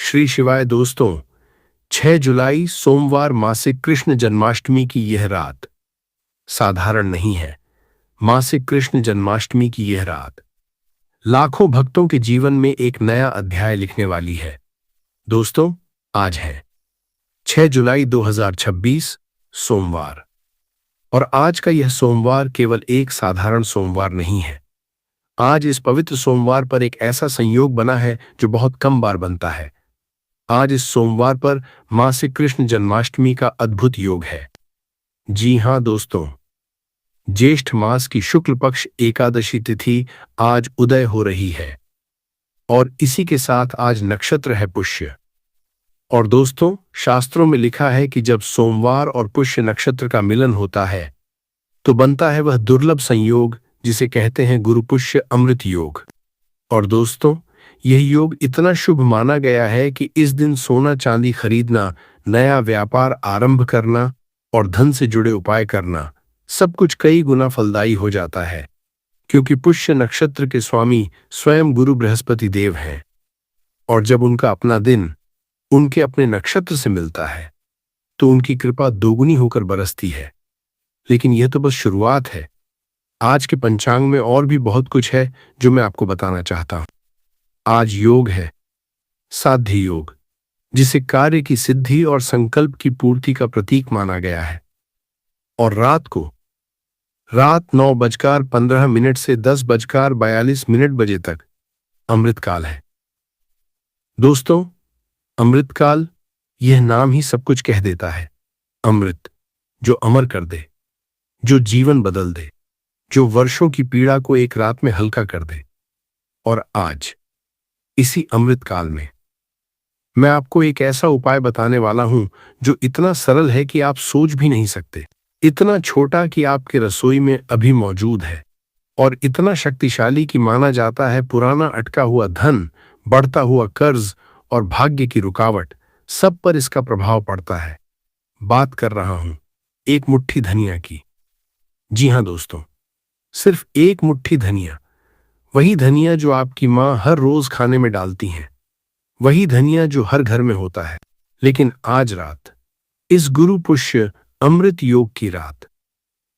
श्री शिवाय दोस्तों, 6 जुलाई सोमवार मासिक कृष्ण जन्माष्टमी की यह रात साधारण नहीं है। मासिक कृष्ण जन्माष्टमी की यह रात लाखों भक्तों के जीवन में एक नया अध्याय लिखने वाली है। दोस्तों, आज है 6 जुलाई 2026 सोमवार। और आज का यह सोमवार केवल एक साधारण सोमवार नहीं है। आज इस पवित्र सोमवार पर एक ऐसा संयोग बना है जो बहुत कम बार बनता है। आज इस सोमवार पर मासिक कृष्ण जन्माष्टमी का अद्भुत योग है। जी हां दोस्तों, ज्येष्ठ मास की शुक्ल पक्ष एकादशी तिथि आज उदय हो रही है और इसी के साथ आज नक्षत्र है पुष्य। और दोस्तों, शास्त्रों में लिखा है कि जब सोमवार और पुष्य नक्षत्र का मिलन होता है तो बनता है वह दुर्लभ संयोग जिसे कहते हैं गुरु पुष्य अमृत योग। और दोस्तों, यह योग इतना शुभ माना गया है कि इस दिन सोना चांदी खरीदना, नया व्यापार आरंभ करना और धन से जुड़े उपाय करना सब कुछ कई गुना फलदायी हो जाता है, क्योंकि पुष्य नक्षत्र के स्वामी स्वयं गुरु बृहस्पति देव हैं। और जब उनका अपना दिन उनके अपने नक्षत्र से मिलता है तो उनकी कृपा दोगुनी होकर बरसती है। लेकिन यह तो बस शुरुआत है। आज के पंचांग में और भी बहुत कुछ है जो मैं आपको बताना चाहता हूं। आज योग है साध्य योग, जिसे कार्य की सिद्धि और संकल्प की पूर्ति का प्रतीक माना गया है। और रात 9:15 से 10:42 बजे तक अमृतकाल है। दोस्तों, अमृतकाल, यह नाम ही सब कुछ कह देता है। अमृत, जो अमर कर दे, जो जीवन बदल दे, जो वर्षों की पीड़ा को एक रात में हल्का कर दे। और आज इसी अमृतकाल में मैं आपको एक ऐसा उपाय बताने वाला हूं जो इतना सरल है कि आप सोच भी नहीं सकते, इतना छोटा कि आपके रसोई में अभी मौजूद है, और इतना शक्तिशाली कि माना जाता है पुराना अटका हुआ धन, बढ़ता हुआ कर्ज और भाग्य की रुकावट सब पर इसका प्रभाव पड़ता है। बात कर रहा हूं एक मुट्ठी धनिया की। जी हां दोस्तों, सिर्फ एक मुट्ठी धनिया। वही धनिया जो आपकी मां हर रोज खाने में डालती हैं, वही धनिया जो हर घर में होता है। लेकिन आज रात, इस गुरु पुष्य अमृत योग की रात,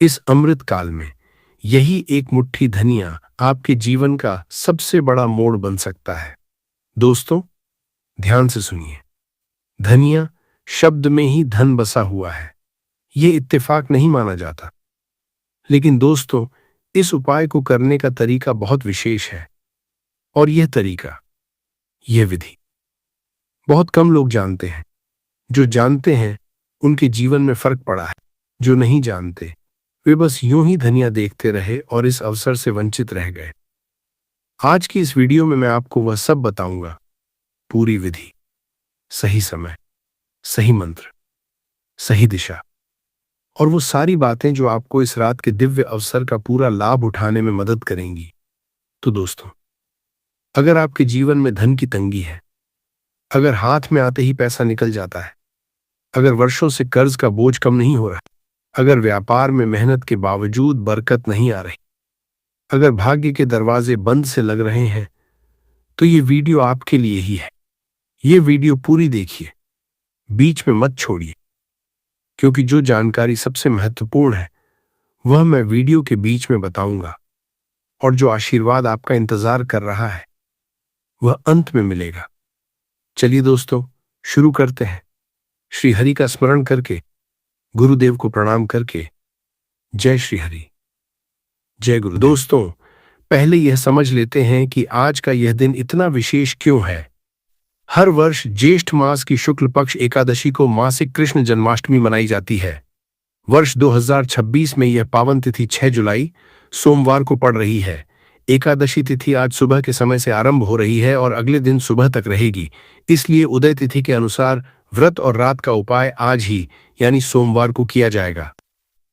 इस अमृत काल में यही एक मुट्ठी धनिया आपके जीवन का सबसे बड़ा मोड़ बन सकता है। दोस्तों, ध्यान से सुनिए। धनिया शब्द में ही धन बसा हुआ है, यह इत्तेफाक नहीं माना जाता। लेकिन दोस्तों, इस उपाय को करने का तरीका बहुत विशेष है। और यह तरीका, यह विधि बहुत कम लोग जानते हैं। जो जानते हैं उनके जीवन में फर्क पड़ा है, जो नहीं जानते वे बस यूं ही धनिया देखते रहे और इस अवसर से वंचित रह गए। आज की इस वीडियो में मैं आपको वह सब बताऊंगा, पूरी विधि, सही समय, सही मंत्र, सही दिशा, और वो सारी बातें जो आपको इस रात के दिव्य अवसर का पूरा लाभ उठाने में मदद करेंगी। तो दोस्तों, अगर आपके जीवन में धन की तंगी है, अगर हाथ में आते ही पैसा निकल जाता है, अगर वर्षों से कर्ज का बोझ कम नहीं हो रहा, अगर व्यापार में मेहनत के बावजूद बरकत नहीं आ रही, अगर भाग्य के दरवाजे बंद से लग रहे हैं, तो ये वीडियो आपके लिए ही है। ये वीडियो पूरी देखिए, बीच में मत छोड़िए, क्योंकि जो जानकारी सबसे महत्वपूर्ण है वह मैं वीडियो के बीच में बताऊंगा, और जो आशीर्वाद आपका इंतजार कर रहा है वह अंत में मिलेगा। चलिए दोस्तों, शुरू करते हैं। श्री हरि का स्मरण करके, गुरुदेव को प्रणाम करके। जय श्री हरि, जय गुरु। दोस्तों, पहले यह समझ लेते हैं कि आज का यह दिन इतना विशेष क्यों है। हर वर्ष ज्येष्ठ मास की शुक्ल पक्ष एकादशी को मासिक कृष्ण जन्माष्टमी मनाई जाती है। वर्ष 2026 में यह पावन तिथि 6 जुलाई सोमवार को पड़ रही है। एकादशी तिथि आज सुबह के समय से आरंभ हो रही है और अगले दिन सुबह तक रहेगी। इसलिए उदय तिथि के अनुसार व्रत और रात का उपाय आज ही यानी सोमवार को किया जाएगा।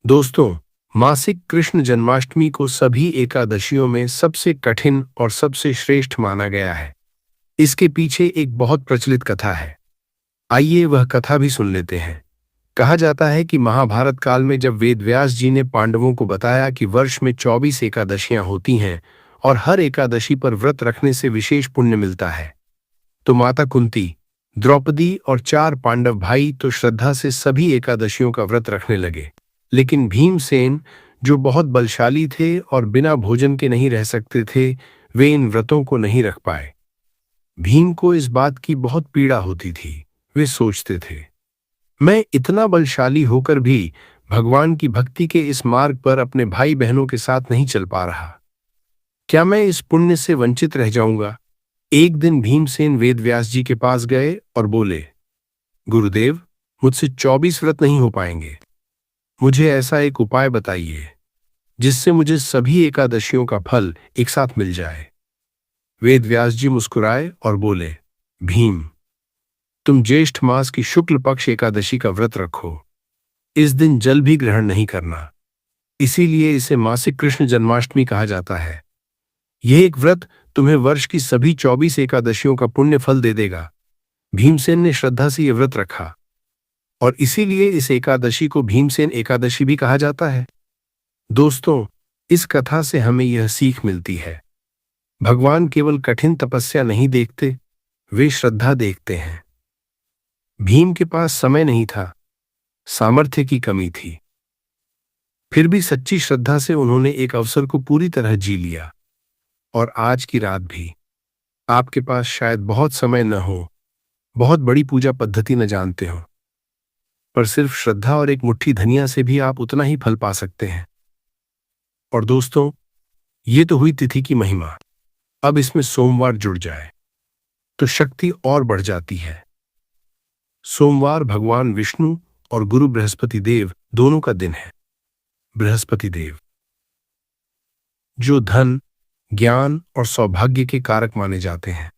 दोस्तों, मासिक कृष्ण जन्माष्टमी को सभी एकादशियों में सबसे कठिन और सबसे श्रेष्ठ माना गया है। इसके पीछे एक बहुत प्रचलित कथा है। आइए वह कथा भी सुन लेते हैं। कहा जाता है कि महाभारत काल में जब वेदव्यास जी ने पांडवों को बताया कि वर्ष में 24 एकादशियां होती हैं और हर एकादशी पर व्रत रखने से विशेष पुण्य मिलता है, तो माता कुंती, द्रौपदी और 4 पांडव भाई तो श्रद्धा से सभी एकादशियों का व्रत रखने लगे, लेकिन भीमसेन, जो बहुत बलशाली थे और बिना भोजन के नहीं रह सकते थे, वे इन व्रतों को नहीं रख पाए। भीम को इस बात की बहुत पीड़ा होती थी। वे सोचते थे, मैं इतना बलशाली होकर भी भगवान की भक्ति के इस मार्ग पर अपने भाई बहनों के साथ नहीं चल पा रहा। क्या मैं इस पुण्य से वंचित रह जाऊंगा? एक दिन भीमसेन वेद व्यास जी के पास गए और बोले, गुरुदेव, मुझसे 24 व्रत नहीं हो पाएंगे। मुझे ऐसा एक उपाय बताइए जिससे मुझे सभी एकादशियों का फल एक साथ मिल जाए। वेद व्यास जी मुस्कुराए और बोले, भीम, तुम ज्येष्ठ मास की शुक्ल पक्ष एकादशी का व्रत रखो। इस दिन जल भी ग्रहण नहीं करना, इसीलिए इसे मासिक कृष्ण जन्माष्टमी कहा जाता है। यह एक व्रत तुम्हें वर्ष की सभी 24 एकादशियों का पुण्य फल दे देगा। भीमसेन ने श्रद्धा से यह व्रत रखा और इसीलिए इस एकादशी को भीमसेन एकादशी भी कहा जाता है। दोस्तों, इस कथा से हमें यह सीख मिलती है, भगवान केवल कठिन तपस्या नहीं देखते, वे श्रद्धा देखते हैं। भीम के पास समय नहीं था, सामर्थ्य की कमी थी, फिर भी सच्ची श्रद्धा से उन्होंने एक अवसर को पूरी तरह जी लिया। और आज की रात भी आपके पास शायद बहुत समय न हो, बहुत बड़ी पूजा पद्धति न जानते हो, पर सिर्फ श्रद्धा और एक मुट्ठी धनिया से भी आप उतना ही फल पा सकते हैं। और दोस्तों, ये तो हुई तिथि की महिमा। अब इसमें सोमवार जुड़ जाए तो शक्ति और बढ़ जाती है। सोमवार भगवान विष्णु और गुरु बृहस्पति देव दोनों का दिन है। बृहस्पति देव, जो धन, ज्ञान और सौभाग्य के कारक माने जाते हैं।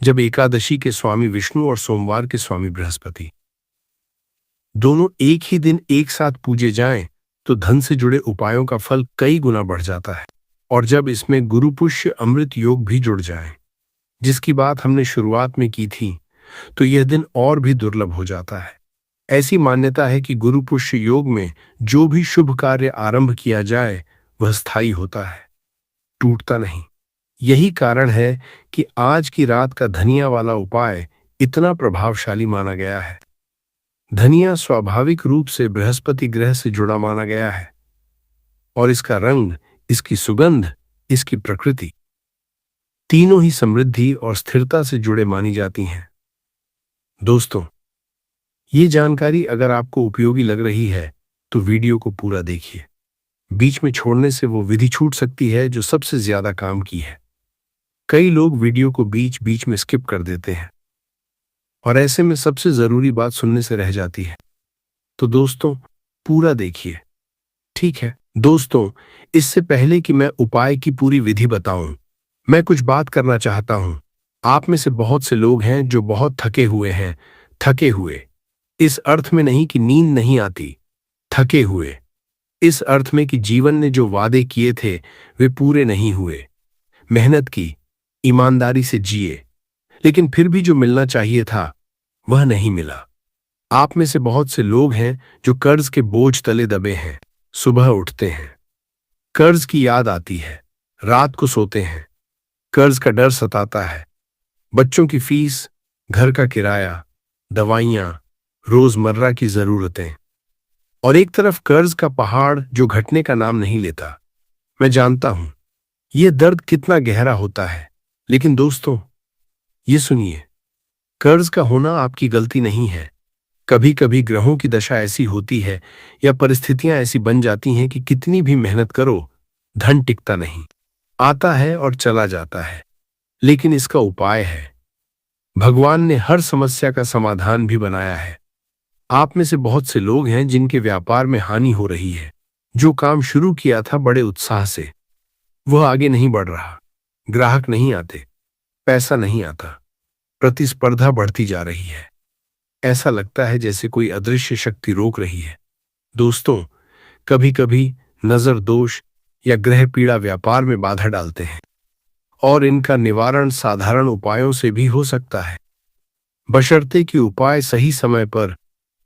जब एकादशी के स्वामी विष्णु और सोमवार के स्वामी बृहस्पति दोनों एक ही दिन एक साथ पूजे जाएं, तो धन से जुड़े उपायों का फल कई गुना बढ़ जाता है। और जब इसमें गुरु पुष्य अमृत योग भी जुड़ जाए, जिसकी बात हमने शुरुआत में की थी, तो यह दिन और भी दुर्लभ हो जाता है। ऐसी मान्यता है कि गुरु पुष्य योग में जो भी शुभ कार्य आरंभ किया जाए वह स्थायी होता है, टूटता नहीं। यही कारण है कि आज की रात का धनिया वाला उपाय इतना प्रभावशाली माना गया है। धनिया स्वाभाविक रूप से बृहस्पति ग्रह से जुड़ा माना गया है और इसका रंग, इसकी सुगंध, इसकी प्रकृति तीनों ही समृद्धि और स्थिरता से जुड़े मानी जाती हैं। दोस्तों, ये जानकारी अगर आपको उपयोगी लग रही है तो वीडियो को पूरा देखिए। बीच में छोड़ने से वो विधि छूट सकती है जो सबसे ज्यादा काम की है। कई लोग वीडियो को बीच बीच में स्किप कर देते हैं और ऐसे में सबसे जरूरी बात सुनने से रह जाती है। तो दोस्तों, पूरा देखिए, ठीक है? दोस्तों, इससे पहले कि मैं उपाय की पूरी विधि बताऊं, मैं कुछ बात करना चाहता हूं। आप में से बहुत से लोग हैं जो बहुत थके हुए हैं। थके हुए इस अर्थ में नहीं कि नींद नहीं आती, थके हुए इस अर्थ में कि जीवन ने जो वादे किए थे वे पूरे नहीं हुए। मेहनत की, ईमानदारी से जिए, लेकिन फिर भी जो मिलना चाहिए था वह नहीं मिला। आप में से बहुत से लोग हैं जो कर्ज के बोझ तले दबे हैं। सुबह उठते हैं, कर्ज की याद आती है, रात को सोते हैं, कर्ज का डर सताता है। बच्चों की फीस, घर का किराया, दवाइयां, रोजमर्रा की जरूरतें, और एक तरफ कर्ज का पहाड़ जो घटने का नाम नहीं लेता। मैं जानता हूं यह दर्द कितना गहरा होता है, लेकिन दोस्तों, ये सुनिए, कर्ज का होना आपकी गलती नहीं है। कभी कभी ग्रहों की दशा ऐसी होती है या परिस्थितियां ऐसी बन जाती हैं कि कितनी भी मेहनत करो, धन टिकता नहीं। आता है और चला जाता है, लेकिन इसका उपाय है। भगवान ने हर समस्या का समाधान भी बनाया है। आप में से बहुत से लोग हैं जिनके व्यापार में हानि हो रही है। जो काम शुरू किया था बड़े उत्साह से, वह आगे नहीं बढ़ रहा। ग्राहक नहीं आते, पैसा नहीं आता, प्रतिस्पर्धा बढ़ती जा रही है। ऐसा लगता है जैसे कोई अदृश्य शक्ति रोक रही है। दोस्तों, कभी कभी नजर दोष या ग्रह पीड़ा व्यापार में बाधा डालते हैं और इनका निवारण साधारण उपायों से भी हो सकता है, बशर्ते कि उपाय सही समय पर,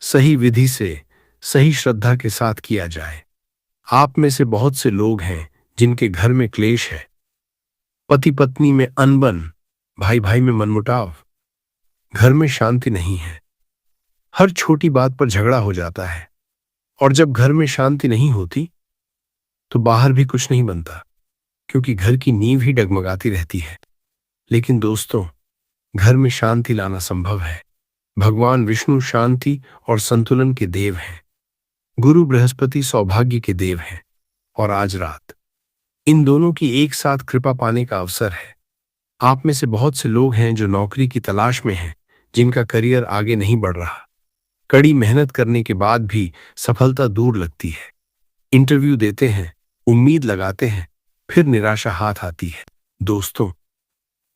सही विधि से, सही श्रद्धा के साथ किया जाए। आप में से बहुत से लोग हैं जिनके घर में क्लेश है, पति पत्नी में अनबन, भाई भाई में मनमुटाव, घर में शांति नहीं है, हर छोटी बात पर झगड़ा हो जाता है। और जब घर में शांति नहीं होती तो बाहर भी कुछ नहीं बनता, क्योंकि घर की नींव ही डगमगाती रहती है। लेकिन दोस्तों, घर में शांति लाना संभव है। भगवान विष्णु शांति और संतुलन के देव हैं। गुरु बृहस्पति सौभाग्य के देव हैं। और आज रात इन दोनों की एक साथ कृपा पाने का अवसर है। आप में से बहुत से लोग हैं जो नौकरी की तलाश में हैं, जिनका करियर आगे नहीं बढ़ रहा। कड़ी मेहनत करने के बाद भी सफलता दूर लगती है। इंटरव्यू देते हैं, उम्मीद लगाते हैं, फिर निराशा हाथ आती है। दोस्तों,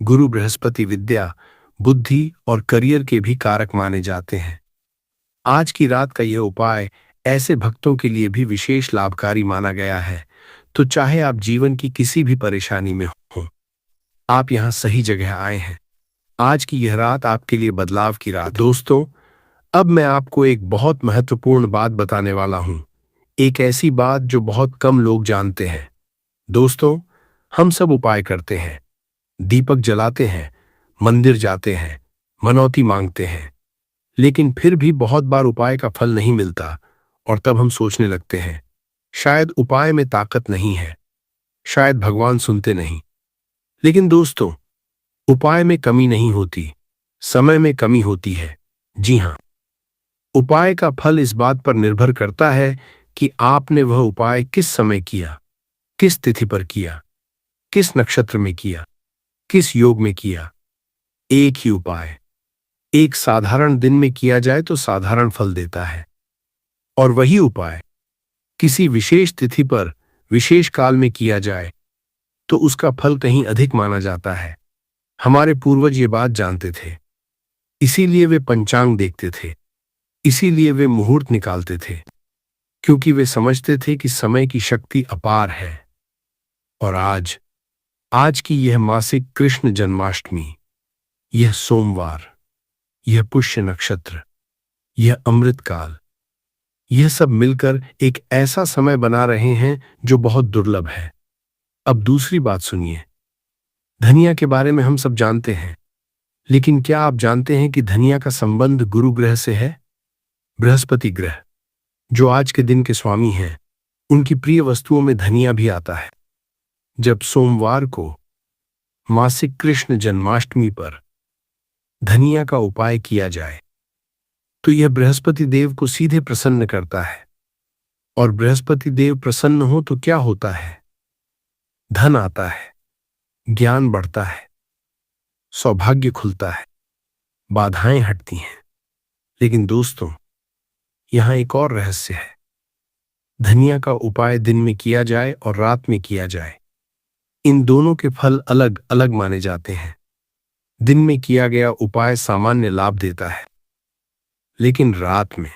गुरु बृहस्पति विद्या, बुद्धि और करियर के भी कारक माने जाते हैं। आज की रात का यह उपाय ऐसे भक्तों के लिए भी विशेष लाभकारी माना गया है। तो चाहे आप जीवन की किसी भी परेशानी में हो, आप यहां सही जगह आए हैं। आज की यह रात आपके लिए बदलाव की रात। दोस्तों, अब मैं आपको एक बहुत महत्वपूर्ण बात बताने वाला हूं। एक ऐसी बात जो बहुत कम लोग जानते हैं। दोस्तों, हम सब उपाय करते हैं, दीपक जलाते हैं, मंदिर जाते हैं, मनौती मांगते हैं, लेकिन फिर भी बहुत बार उपाय का फल नहीं मिलता। और तब हम सोचने लगते हैं, शायद उपाय में ताकत नहीं है, शायद भगवान सुनते नहीं। लेकिन दोस्तों, उपाय में कमी नहीं होती, समय में कमी होती है। जी हां, उपाय का फल इस बात पर निर्भर करता है कि आपने वह उपाय किस समय किया, किस तिथि पर किया, किस नक्षत्र में किया, किस योग में किया। एक ही उपाय एक साधारण दिन में किया जाए तो साधारण फल देता है, और वही उपाय किसी विशेष तिथि पर विशेष काल में किया जाए तो उसका फल कहीं अधिक माना जाता है। हमारे पूर्वज ये बात जानते थे, इसीलिए वे पंचांग देखते थे, इसीलिए वे मुहूर्त निकालते थे, क्योंकि वे समझते थे कि समय की शक्ति अपार है। और आज की यह मासिक कृष्ण जन्माष्टमी, यह सोमवार, यह पुष्य नक्षत्र, यह अमृतकाल, यह सब मिलकर एक ऐसा समय बना रहे हैं जो बहुत दुर्लभ है। अब दूसरी बात सुनिए। धनिया के बारे में हम सब जानते हैं, लेकिन क्या आप जानते हैं कि धनिया का संबंध गुरु ग्रह से है? बृहस्पति ग्रह, जो आज के दिन के स्वामी हैं, उनकी प्रिय वस्तुओं में धनिया भी आता है। जब सोमवार को मासिक कृष्ण जन्माष्टमी पर धनिया का उपाय किया जाए तो यह बृहस्पति देव को सीधे प्रसन्न करता है। और बृहस्पति देव प्रसन्न हो तो क्या होता है? धन आता है, ज्ञान बढ़ता है, सौभाग्य खुलता है, बाधाएं हटती हैं। लेकिन दोस्तों, यहां एक और रहस्य है। धनिया का उपाय दिन में किया जाए और रात में किया जाए, इन दोनों के फल अलग अलग माने जाते हैं। दिन में किया गया उपाय सामान्य लाभ देता है, लेकिन रात में,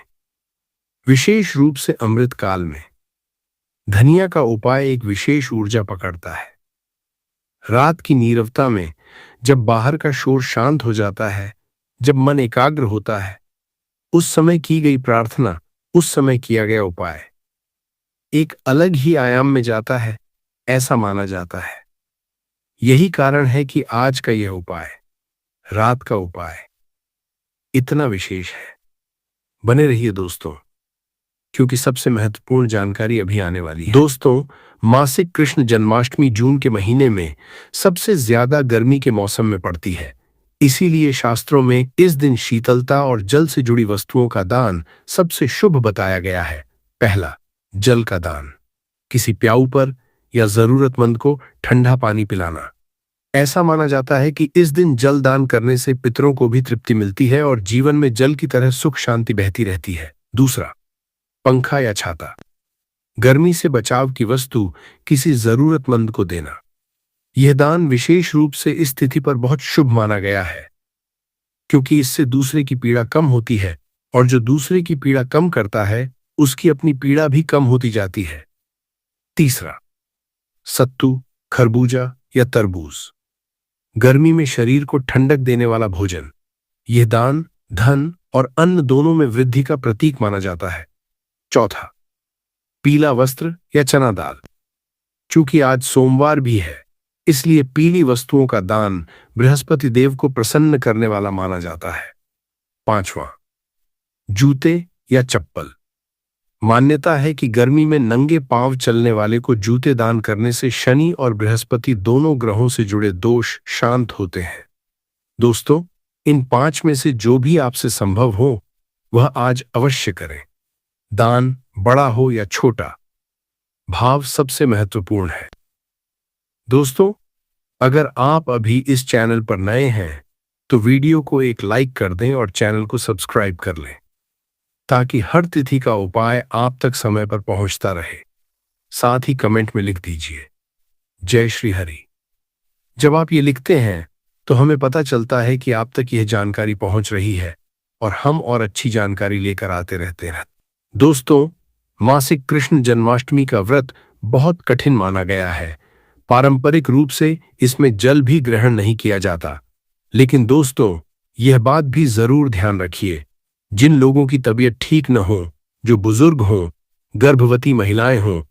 विशेष रूप से अमृत काल में, धनिया का उपाय एक विशेष ऊर्जा पकड़ता है। रात की नीरवता में, जब बाहर का शोर शांत हो जाता है, जब मन एकाग्र होता है, उस समय की गई प्रार्थना, उस समय किया गया उपाय एक अलग ही आयाम में जाता है, ऐसा माना जाता है। यही कारण है कि आज का यह उपाय, रात का उपाय, इतना विशेष है। बने रहिए दोस्तों, क्योंकि सबसे महत्वपूर्ण जानकारी अभी आने वाली है। दोस्तों, मासिक कृष्ण जन्माष्टमी जून के महीने में सबसे ज्यादा गर्मी के मौसम में पड़ती है। इसीलिए शास्त्रों में इस दिन शीतलता और जल से जुड़ी वस्तुओं का दान सबसे शुभ बताया गया है। पहला, जल का दान, किसी प्याऊ पर या जरूरतमंद को ठंडा पानी पिलाना। ऐसा माना जाता है कि इस दिन जल दान करने से पितरों को भी तृप्ति मिलती है और जीवन में जल की तरह सुख शांति बहती रहती है। दूसरा, पंखा या छाता, गर्मी से बचाव की वस्तु किसी जरूरतमंद को देना। यह दान विशेष रूप से इस तिथि पर बहुत शुभ माना गया है, क्योंकि इससे दूसरे की पीड़ा कम होती है, और जो दूसरे की पीड़ा कम करता है उसकी अपनी पीड़ा भी कम होती जाती है। तीसरा, सत्तू, खरबूजा या तरबूज, गर्मी में शरीर को ठंडक देने वाला भोजन। यह दान धन और अन्न दोनों में वृद्धि का प्रतीक माना जाता है। चौथा, पीला वस्त्र या चना दाल, चूंकि आज सोमवार भी है, इसलिए पीली वस्तुओं का दान बृहस्पति देव को प्रसन्न करने वाला माना जाता है। पांचवा, जूते या चप्पल। मान्यता है कि गर्मी में नंगे पांव चलने वाले को जूते दान करने से शनि और बृहस्पति दोनों ग्रहों से जुड़े दोष शांत होते हैं। दोस्तों, इन 5 में से जो भी आपसे संभव हो वह आज अवश्य करें। दान बड़ा हो या छोटा, भाव सबसे महत्वपूर्ण है। दोस्तों, अगर आप अभी इस चैनल पर नए हैं तो वीडियो को एक लाइक कर दें और चैनल को सब्सक्राइब कर लें ताकि हर तिथि का उपाय आप तक समय पर पहुंचता रहे। साथ ही कमेंट में लिख दीजिए जय श्री हरि। जब आप ये लिखते हैं तो हमें पता चलता है कि आप तक यह जानकारी पहुंच रही है और हम और अच्छी जानकारी लेकर आते रहते हैं। दोस्तों, मासिक कृष्ण जन्माष्टमी का व्रत बहुत कठिन माना गया है। पारंपरिक रूप से इसमें जल भी ग्रहण नहीं किया जाता। लेकिन दोस्तों, यह बात भी जरूर ध्यान रखिए, जिन लोगों की तबीयत ठीक न हो, जो बुजुर्ग हों, गर्भवती महिलाएं हों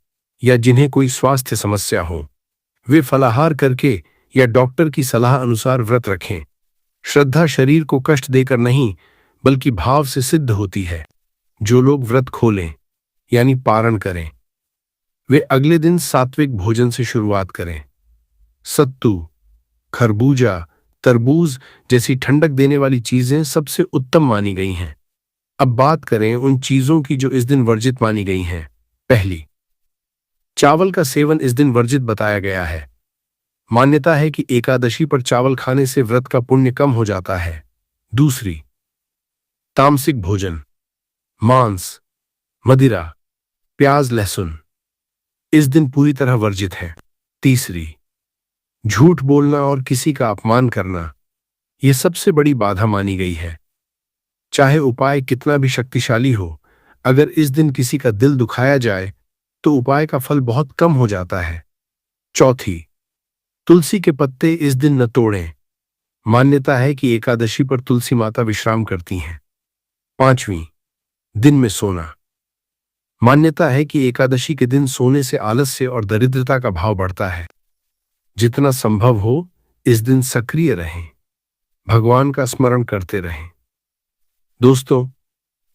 या जिन्हें कोई स्वास्थ्य समस्या हो, वे फलाहार करके या डॉक्टर की सलाह अनुसार व्रत रखें। श्रद्धा शरीर को कष्ट देकर नहीं बल्कि भाव से सिद्ध होती है। जो लोग व्रत खोलें यानी पारण करें, वे अगले दिन सात्विक भोजन से शुरुआत करें। सत्तू, खरबूजा, तरबूज जैसी ठंडक देने वाली चीजें सबसे उत्तम मानी गई हैं। अब बात करें उन चीजों की जो इस दिन वर्जित मानी गई हैं। पहली, चावल का सेवन इस दिन वर्जित बताया गया है। मान्यता है कि एकादशी पर चावल खाने से व्रत का पुण्य कम हो जाता है। दूसरी, तामसिक भोजन, मांस, मदिरा, प्याज, लहसुन इस दिन पूरी तरह वर्जित है। तीसरी, झूठ बोलना और किसी का अपमान करना, यह सबसे बड़ी बाधा मानी गई है। चाहे उपाय कितना भी शक्तिशाली हो, अगर इस दिन किसी का दिल दुखाया जाए तो उपाय का फल बहुत कम हो जाता है। चौथी, तुलसी के पत्ते इस दिन न तोड़ें। मान्यता है कि एकादशी पर तुलसी माता विश्राम करती हैं। पांचवी, दिन में सोना। मान्यता है कि एकादशी के दिन सोने से आलस्य और दरिद्रता का भाव बढ़ता है। जितना संभव हो इस दिन सक्रिय रहें, भगवान का स्मरण करते रहें। दोस्तों,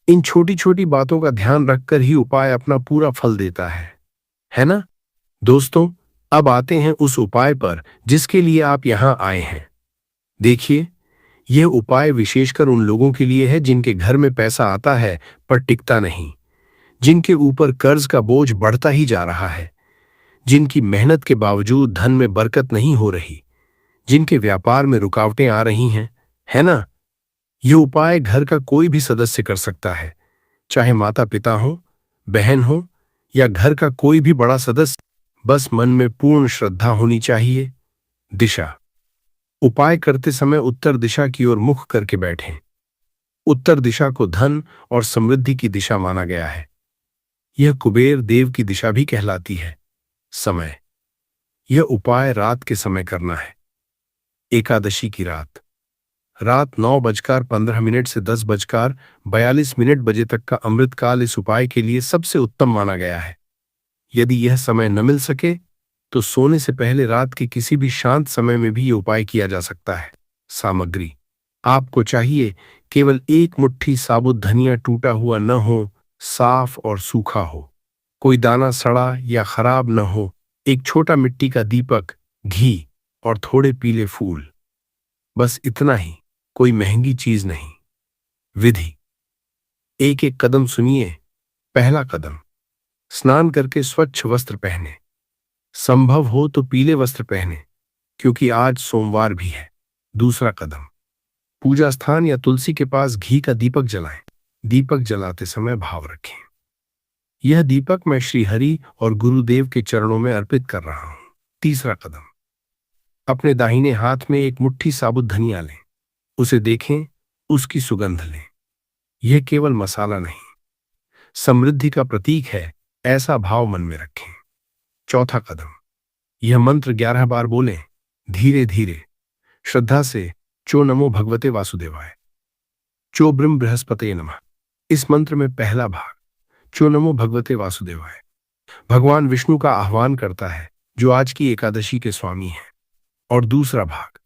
इन छोटी छोटी बातों का ध्यान रखकर ही उपाय अपना पूरा फल देता है ना? दोस्तों, अब आते हैं उस उपाय पर जिसके लिए आप यहां आए हैं। देखिए, यह उपाय विशेषकर उन लोगों के लिए है जिनके घर में पैसा आता है पर टिकता नहीं, जिनके ऊपर कर्ज का बोझ बढ़ता ही जा रहा है, जिनकी मेहनत के बावजूद धन में बरकत नहीं हो रही, जिनके व्यापार में रुकावटें आ रही हैं, है ना? यह उपाय घर का कोई भी सदस्य कर सकता है, चाहे माता पिता हो, बहन हो या घर का कोई भी बड़ा सदस्य। बस मन में पूर्ण श्रद्धा होनी चाहिए। दिशा, उपाय करते समय उत्तर दिशा की ओर मुख करके बैठें। उत्तर दिशा को धन और समृद्धि की दिशा माना गया है। यह कुबेर देव की दिशा भी कहलाती है। समय, यह उपाय रात के समय करना है। एकादशी की रात 9:15 से 10:42 बजे तक का अमृतकाल इस उपाय के लिए सबसे उत्तम माना गया है। यदि यह समय न मिल सके तो सोने से पहले रात के किसी भी शांत समय में भी यह उपाय किया जा सकता है। सामग्री, आपको चाहिए केवल 1 मुट्ठी साबुत धनिया, टूटा हुआ न हो, साफ और सूखा हो, कोई दाना सड़ा या खराब न हो, एक छोटा मिट्टी का दीपक, घी और थोड़े पीले फूल। बस इतना ही, कोई महंगी चीज नहीं। विधि, एक एक कदम सुनिए। पहला कदम, स्नान करके स्वच्छ वस्त्र पहने। संभव हो तो पीले वस्त्र पहने क्योंकि आज सोमवार भी है। दूसरा कदम, पूजा स्थान या तुलसी के पास घी का दीपक जलाएं। दीपक जलाते समय भाव रखें, यह दीपक मैं श्री हरि और गुरुदेव के चरणों में अर्पित कर रहा हूं। तीसरा कदम, अपने दाहिने हाथ में 1 मुट्ठी साबुत धनिया लें, उसे देखें, उसकी सुगंध लें। यह केवल मसाला नहीं, समृद्धि का प्रतीक है, ऐसा भाव मन में रखें। चौथा कदम, यह मंत्र 11 बार बोलें, धीरे धीरे, श्रद्धा से। चो नमो भगवते वासुदेवाय, चो ब्रह्म बृहस्पते नमः। इस मंत्र में पहला भाग, चो नमो भगवते वासुदेवाय, भगवान विष्णु का आह्वान करता है जो आज की एकादशी के स्वामी हैं। और दूसरा भाग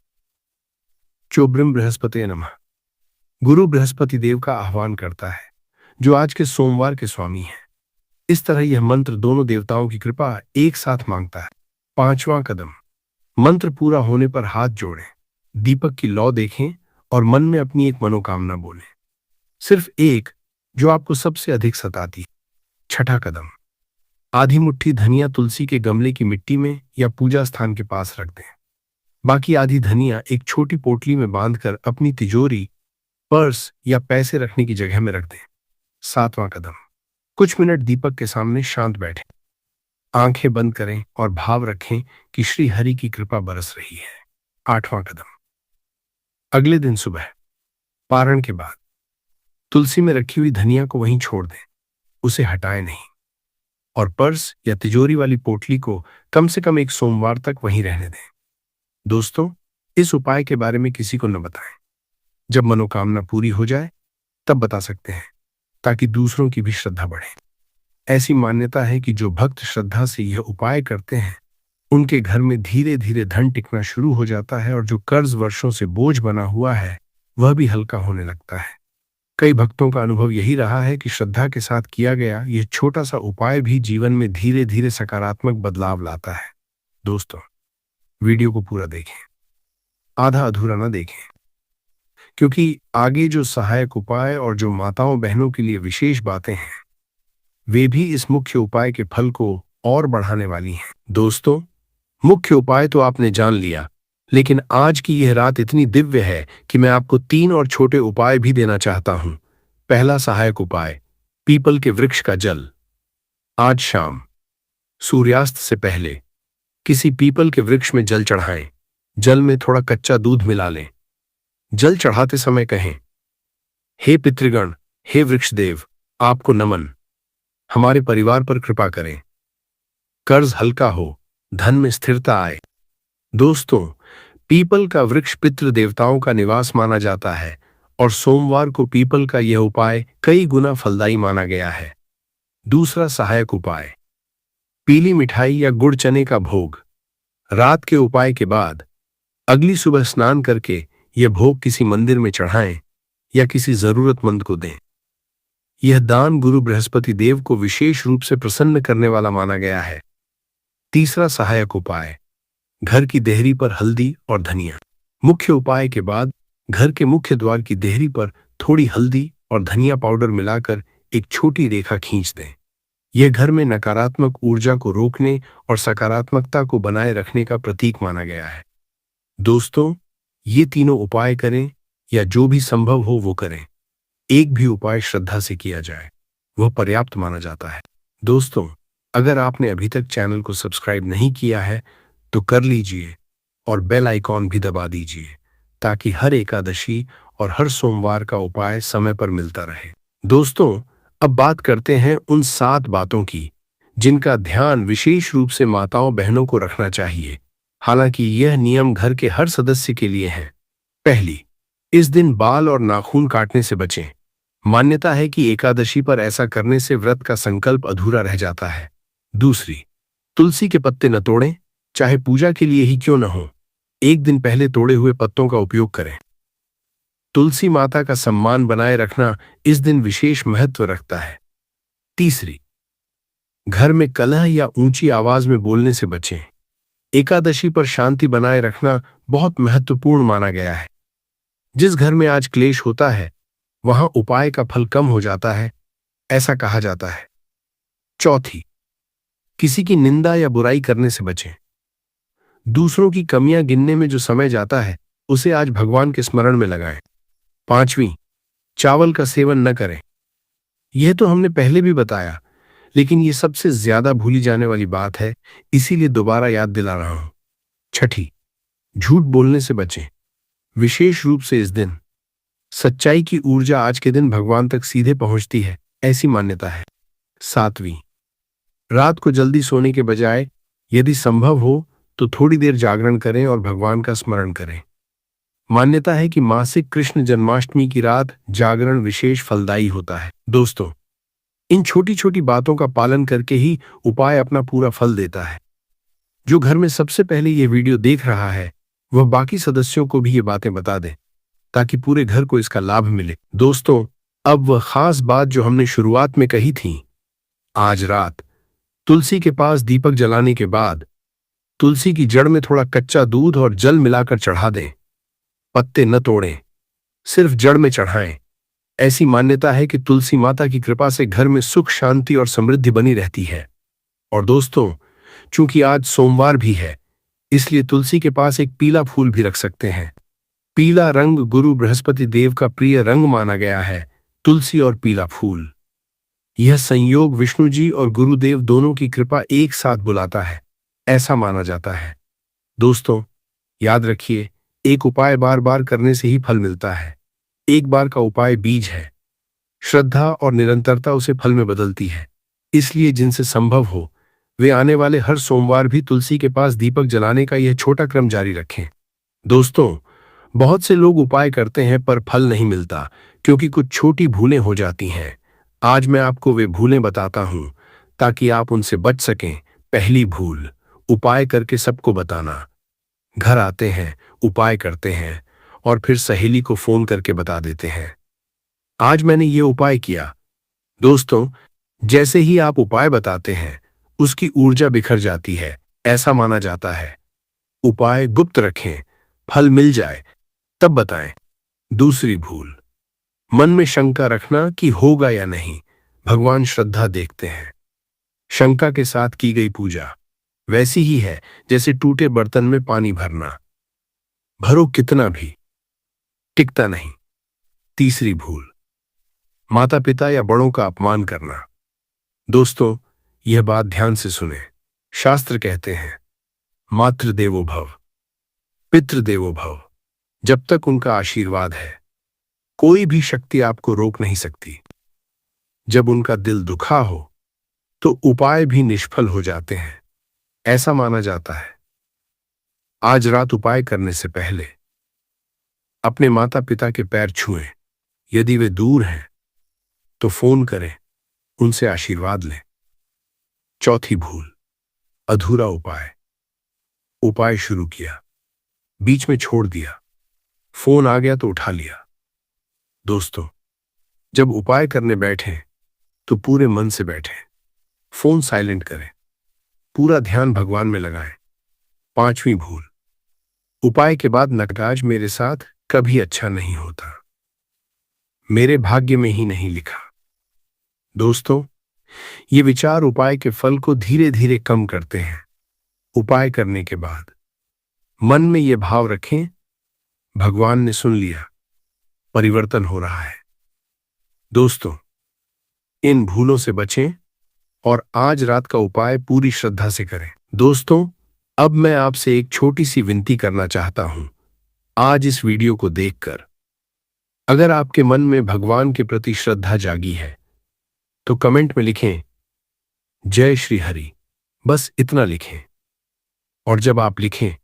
चोब्रिम बृहस्पति नमः। गुरु बृहस्पति देव का आह्वान करता है, जो आज के सोमवार के स्वामी हैं। इस तरह यह मंत्र दोनों देवताओं की कृपा एक साथ मांगता है। पांचवां कदम, मंत्र पूरा होने पर हाथ जोड़ें, दीपक की लौ देखें और मन में अपनी एक मनोकामना बोलें, सिर्फ एक, जो आपको सबसे अधिक सताती है। छठा कदम, आधी मुट्ठी धनिया तुलसी के गमले की मिट्टी में या पूजा स्थान के पास रख दें। बाकी आधी धनिया एक छोटी पोटली में बांधकर अपनी तिजोरी, पर्स या पैसे रखने की जगह में रख दें। सातवां कदम, कुछ मिनट दीपक के सामने शांत बैठें, आंखें बंद करें और भाव रखें कि श्री हरि की कृपा बरस रही है। आठवां कदम, अगले दिन सुबह पारण के बाद तुलसी में रखी हुई धनिया को वहीं छोड़ दें, उसे हटाएं नहीं, और पर्स या तिजोरी वाली पोटली को कम से कम एक सोमवार तक वहीं रहने दें। दोस्तों, इस उपाय के बारे में किसी को न बताएं। जब मनोकामना पूरी हो जाए तब बता सकते हैं, ताकि दूसरों की भी श्रद्धा बढ़े। ऐसी मान्यता है कि जो भक्त श्रद्धा से यह उपाय करते हैं, उनके घर में धीरे धीरे धन टिकना शुरू हो जाता है और जो कर्ज वर्षों से बोझ बना हुआ है वह भी हल्का होने लगता है। कई भक्तों का अनुभव यही रहा है कि श्रद्धा के साथ किया गया यह छोटा सा उपाय भी जीवन में धीरे धीरे सकारात्मक बदलाव लाता है। दोस्तों, वीडियो को पूरा देखें, आधा अधूरा न देखें, क्योंकि आगे जो सहायक उपाय और जो माताओं बहनों के लिए विशेष बातें हैं, वे भी इस मुख्य उपाय के फल को और बढ़ाने वाली हैं। दोस्तों, मुख्य उपाय तो आपने जान लिया, लेकिन आज की यह रात इतनी दिव्य है कि मैं आपको 3 और छोटे उपाय भी देना चाहता हूं। पहला सहायक उपाय, पीपल के वृक्ष का जल। आज शाम सूर्यास्त से पहले किसी पीपल के वृक्ष में जल चढ़ाएं। जल में थोड़ा कच्चा दूध मिला लें। जल चढ़ाते समय कहें, हे पितृगण, हे वृक्षदेव, आपको नमन, हमारे परिवार पर कृपा करें, कर्ज हल्का हो, धन में स्थिरता आए। दोस्तों, पीपल का वृक्ष पितृ देवताओं का निवास माना जाता है और सोमवार को पीपल का यह उपाय कई गुना फलदायी माना गया है। दूसरा सहायक उपाय, पीली मिठाई या गुड़ चने का भोग। रात के उपाय के बाद अगली सुबह स्नान करके यह भोग किसी मंदिर में चढ़ाएं या किसी जरूरतमंद को दें। यह दान गुरु बृहस्पति देव को विशेष रूप से प्रसन्न करने वाला माना गया है। तीसरा सहायक उपाय, घर की देहरी पर हल्दी और धनिया। मुख्य उपाय के बाद घर के मुख्य द्वार की देहरी पर थोड़ी हल्दी और धनिया पाउडर मिलाकर एक छोटी रेखा खींच दें। यह घर में नकारात्मक ऊर्जा को रोकने और सकारात्मकता को बनाए रखने का प्रतीक माना गया है। दोस्तों, ये तीनों उपाय करें या जो भी संभव हो वो करें। एक भी उपाय श्रद्धा से किया जाए, वह पर्याप्त माना जाता है। दोस्तों, अगर आपने अभी तक चैनल को सब्सक्राइब नहीं किया है तो कर लीजिए और बेल आइकॉन भी दबा दीजिए, ताकि हर एकादशी और हर सोमवार का उपाय समय पर मिलता रहे। दोस्तों, अब बात करते हैं उन 7 बातों की जिनका ध्यान विशेष रूप से माताओं बहनों को रखना चाहिए। हालांकि यह नियम घर के हर सदस्य के लिए है। पहली, इस दिन बाल और नाखून काटने से बचें। मान्यता है कि एकादशी पर ऐसा करने से व्रत का संकल्प अधूरा रह जाता है। दूसरी, तुलसी के पत्ते न तोड़ें, चाहे पूजा के लिए ही क्यों न हो। एक दिन पहले तोड़े हुए पत्तों का उपयोग करें। तुलसी माता का सम्मान बनाए रखना इस दिन विशेष महत्व रखता है। तीसरी, घर में कलह या ऊंची आवाज में बोलने से बचें। एकादशी पर शांति बनाए रखना बहुत महत्वपूर्ण माना गया है। जिस घर में आज क्लेश होता है वहां उपाय का फल कम हो जाता है, ऐसा कहा जाता है। चौथी, किसी की निंदा या बुराई करने से बचें। दूसरों की कमियां गिनने में जो समय जाता है उसे आज भगवान के स्मरण में लगाएं। पांचवी, चावल का सेवन न करें। यह तो हमने पहले भी बताया, लेकिन यह सबसे ज्यादा भूली जाने वाली बात है, इसीलिए दोबारा याद दिला रहा हूं। छठी, झूठ बोलने से बचें। विशेष रूप से इस दिन सच्चाई की ऊर्जा आज के दिन भगवान तक सीधे पहुंचती है, ऐसी मान्यता है। सातवीं, रात को जल्दी सोने के बजाय यदि संभव हो तो थोड़ी देर जागरण करें और भगवान का स्मरण करें। मान्यता है कि मासिक कृष्ण जन्माष्टमी की रात जागरण विशेष फलदायी होता है। दोस्तों, इन छोटी छोटी बातों का पालन करके ही उपाय अपना पूरा फल देता है। जो घर में सबसे पहले यह वीडियो देख रहा है वह बाकी सदस्यों को भी ये बातें बता दें ताकि पूरे घर को इसका लाभ मिले। दोस्तों, अब वह खास बात जो हमने शुरुआत में कही थी, आज रात तुलसी के पास दीपक जलाने के बाद तुलसी की जड़ में थोड़ा कच्चा दूध और जल मिलाकर चढ़ा दें। पत्ते न तोड़ें, सिर्फ जड़ में चढ़ाएं। ऐसी मान्यता है कि तुलसी माता की कृपा से घर में सुख, शांति और समृद्धि बनी रहती है। और दोस्तों, चूंकि आज सोमवार भी है, इसलिए तुलसी के पास एक पीला फूल भी रख सकते हैं। पीला रंग गुरु बृहस्पति देव का प्रिय रंग माना गया है। तुलसी और पीला फूल, यह संयोग विष्णु जी और गुरुदेव दोनों की कृपा एक साथ बुलाता है, ऐसा माना जाता है। दोस्तों, याद रखिए, एक उपाय बार बार करने से ही फल मिलता है। एक बार का उपाय बीज है, श्रद्धा और निरंतरता उसे फल में बदलती है। इसलिए जिनसे संभव हो वे आने वाले हर सोमवार भी तुलसी के पास दीपक जलाने का यह छोटा क्रम जारी रखें। दोस्तों, बहुत से लोग उपाय करते हैं पर फल नहीं मिलता क्योंकि कुछ छोटी भूलें हो जाती हैं। आज मैं आपको वे भूलें बताता हूं ताकि आप उनसे बच सकें। पहली भूल, उपाय करके सबको बताना। घर आते हैं, उपाय करते हैं और फिर सहेली को फोन करके बता देते हैं, आज मैंने ये उपाय किया। दोस्तों, जैसे ही आप उपाय बताते हैं उसकी ऊर्जा बिखर जाती है, ऐसा माना जाता है। उपाय गुप्त रखें, फल मिल जाए तब बताएं। दूसरी भूल, मन में शंका रखना कि होगा या नहीं। भगवान श्रद्धा देखते हैं। शंका के साथ की गई पूजा वैसी ही है जैसे टूटे बर्तन में पानी भरना, भरो कितना भी टिकता नहीं। तीसरी भूल, माता पिता या बड़ों का अपमान करना। दोस्तों, यह बात ध्यान से सुने। शास्त्र कहते हैं, मातृदेवो भव, पितृदेवो भव। जब तक उनका आशीर्वाद है, कोई भी शक्ति आपको रोक नहीं सकती। जब उनका दिल दुखा हो तो उपाय भी निष्फल हो जाते हैं, ऐसा माना जाता है। आज रात उपाय करने से पहले अपने माता पिता के पैर छुएं। यदि वे दूर हैं तो फोन करें, उनसे आशीर्वाद लें। चौथी भूल, अधूरा उपाय। उपाय शुरू किया, बीच में छोड़ दिया, फोन आ गया तो उठा लिया। दोस्तों, जब उपाय करने बैठें तो पूरे मन से बैठें। फोन साइलेंट करें, पूरा ध्यान भगवान में लगाएं। पांचवी भूल, उपाय के बाद नकाज मेरे साथ कभी अच्छा नहीं होता, मेरे भाग्य में ही नहीं लिखा। दोस्तों, ये विचार उपाय के फल को धीरे धीरे कम करते हैं। उपाय करने के बाद मन में ये भाव रखें, भगवान ने सुन लिया, परिवर्तन हो रहा है। दोस्तों, इन भूलों से बचें और आज रात का उपाय पूरी श्रद्धा से करें। दोस्तों, अब मैं आपसे एक छोटी सी विनती करना चाहता हूं। आज इस वीडियो को देखकर अगर आपके मन में भगवान के प्रति श्रद्धा जागी है तो कमेंट में लिखें, जय श्री हरि। बस इतना लिखें। और जब आप लिखें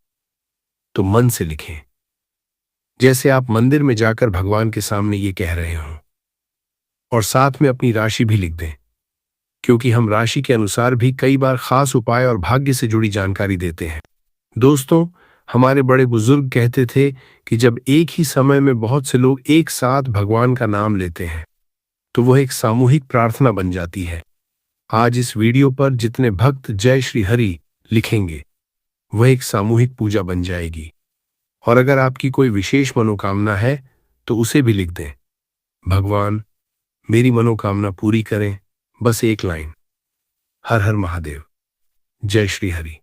तो मन से लिखें, जैसे आप मंदिर में जाकर भगवान के सामने ये कह रहे हों। और साथ में अपनी राशि भी लिख दें, क्योंकि हम राशि के अनुसार भी कई बार खास उपाय और भाग्य से जुड़ी जानकारी देते हैं। दोस्तों, हमारे बड़े बुजुर्ग कहते थे कि जब एक ही समय में बहुत से लोग एक साथ भगवान का नाम लेते हैं तो वह एक सामूहिक प्रार्थना बन जाती है। आज इस वीडियो पर जितने भक्त जय श्री हरि लिखेंगे वह एक सामूहिक पूजा बन जाएगी। और अगर आपकी कोई विशेष मनोकामना है तो उसे भी लिख दें, भगवान मेरी मनोकामना पूरी करें। बस एक लाइन, हर हर महादेव, जय श्री हरि,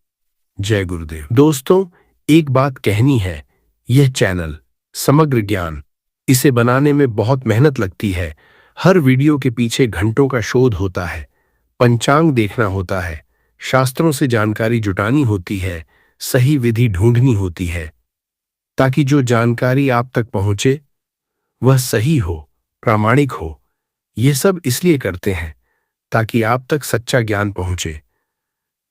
जय गुरुदेव। दोस्तों, एक बात कहनी है, यह चैनल समग्र ज्ञान, इसे बनाने में बहुत मेहनत लगती है। हर वीडियो के पीछे घंटों का शोध होता है, पंचांग देखना होता है, शास्त्रों से जानकारी जुटानी होती है, सही विधि ढूंढनी होती है, ताकि जो जानकारी आप तक पहुंचे वह सही हो, प्रामाणिक हो। यह सब इसलिए करते हैं ताकि आप तक सच्चा ज्ञान पहुंचे,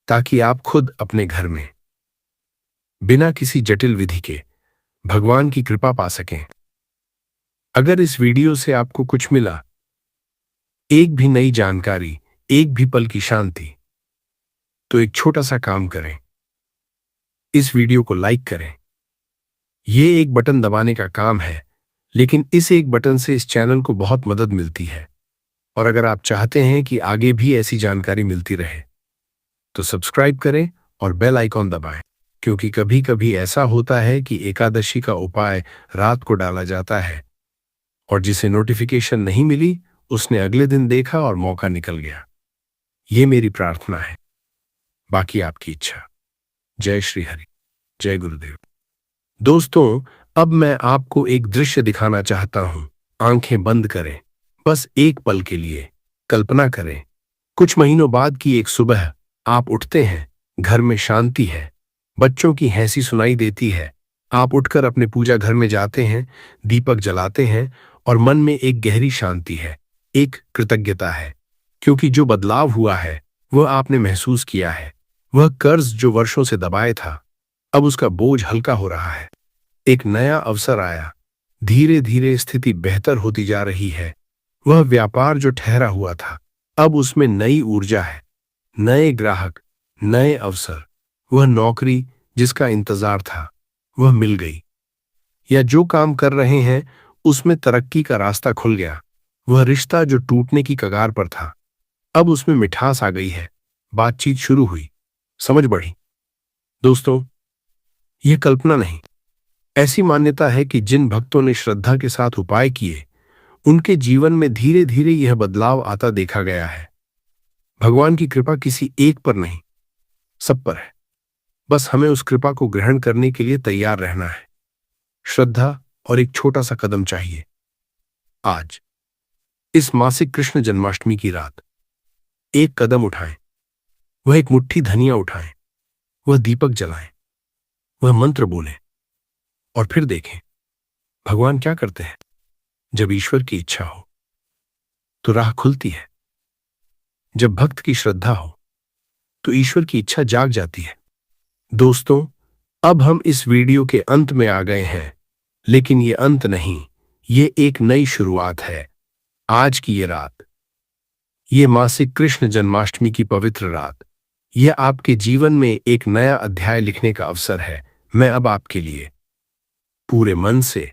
ताकि आप खुद अपने घर में बिना किसी जटिल विधि के भगवान की कृपा पा सकें। अगर इस वीडियो से आपको कुछ मिला, एक भी नई जानकारी, एक भी पल की शांति, तो एक छोटा सा काम करें, इस वीडियो को लाइक करें, ये एक बटन दबाने का काम है, लेकिन इस एक बटन से इस चैनल को बहुत मदद मिलती है। और अगर आप चाहते हैं कि आगे भी ऐसी जानकारी मिलती रहे तो सब्सक्राइब करें और बेल आइकॉन दबाएं, क्योंकि कभी कभी ऐसा होता है कि एकादशी का उपाय रात को डाला जाता है और जिसे नोटिफिकेशन नहीं मिली उसने अगले दिन देखा और मौका निकल गया। ये मेरी प्रार्थना है, बाकी आपकी इच्छा। जय श्री हरि, जय गुरुदेव। दोस्तों, अब मैं आपको एक दृश्य दिखाना चाहता हूं। आंखें बंद करें, बस एक पल के लिए। कल्पना करें, कुछ महीनों बाद की एक सुबह आप उठते हैं, घर में शांति है, बच्चों की हंसी सुनाई देती है। आप उठकर अपने पूजा घर में जाते हैं, दीपक जलाते हैं और मन में एक गहरी शांति है, एक कृतज्ञता है, क्योंकि जो बदलाव हुआ है वह आपने महसूस किया है। वह कर्ज जो वर्षों से दबाए था, अब उसका बोझ हल्का हो रहा है। एक नया अवसर आया, धीरे धीरे स्थिति बेहतर होती जा रही है। वह व्यापार जो ठहरा हुआ था, अब उसमें नई ऊर्जा है, नए ग्राहक, नए अवसर। वह नौकरी जिसका इंतजार था वह मिल गई, या जो काम कर रहे हैं उसमें तरक्की का रास्ता खुल गया। वह रिश्ता जो टूटने की कगार पर था, अब उसमें मिठास आ गई है। बातचीत शुरू हुई, समझ बढ़ी। दोस्तों, यह कल्पना नहीं, ऐसी मान्यता है कि जिन भक्तों ने श्रद्धा के साथ उपाय किए उनके जीवन में धीरे धीरे यह बदलाव आता देखा गया है। भगवान की कृपा किसी एक पर नहीं, सब पर है। बस हमें उस कृपा को ग्रहण करने के लिए तैयार रहना है। श्रद्धा और एक छोटा सा कदम चाहिए। आज इस मासिक कृष्ण जन्माष्टमी की रात एक कदम उठाएं। वह एक मुट्ठी धनिया उठाएं, वह दीपक जलाएं, वह मंत्र बोलें और फिर देखें भगवान क्या करते हैं। जब ईश्वर की इच्छा हो तो राह खुलती है। जब भक्त की श्रद्धा हो तो ईश्वर की इच्छा जाग जाती है। दोस्तों, अब हम इस वीडियो के अंत में आ गए हैं, लेकिन ये अंत नहीं, ये एक नई शुरुआत है। आज की ये रात, ये मासिक कृष्ण जन्माष्टमी की पवित्र रात, यह आपके जीवन में एक नया अध्याय लिखने का अवसर है। मैं अब आपके लिए पूरे मन से